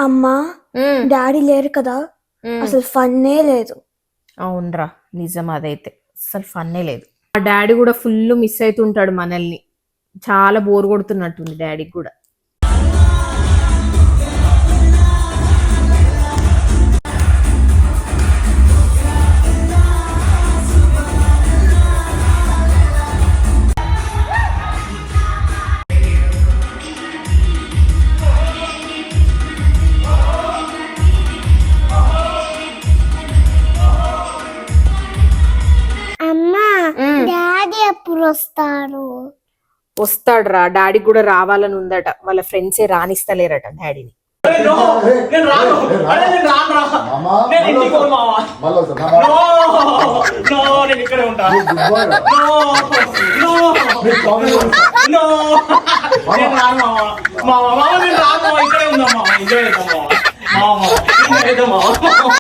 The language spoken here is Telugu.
అమ్మా డాడీ లేరు కదా, అసలు ఫన్నే లేదు. అవునరా, నిజం అదైతే అసలు ఫన్నే లేదు. ఆ డాడీ కూడా ఫుల్ మిస్ అవుతుంటాడు మనల్ని. చాలా బోర్ కొడుతున్నట్టుంది డాడీకి కూడా. డాడీ ఎప్పుడు వస్తాడు రా, డాడీ కూడా రావాలని ఉందట. వాళ్ళ ఫ్రెండ్సే రానిస్తలేరట డాడీని. ఇక్కడే ఉందమ్మా.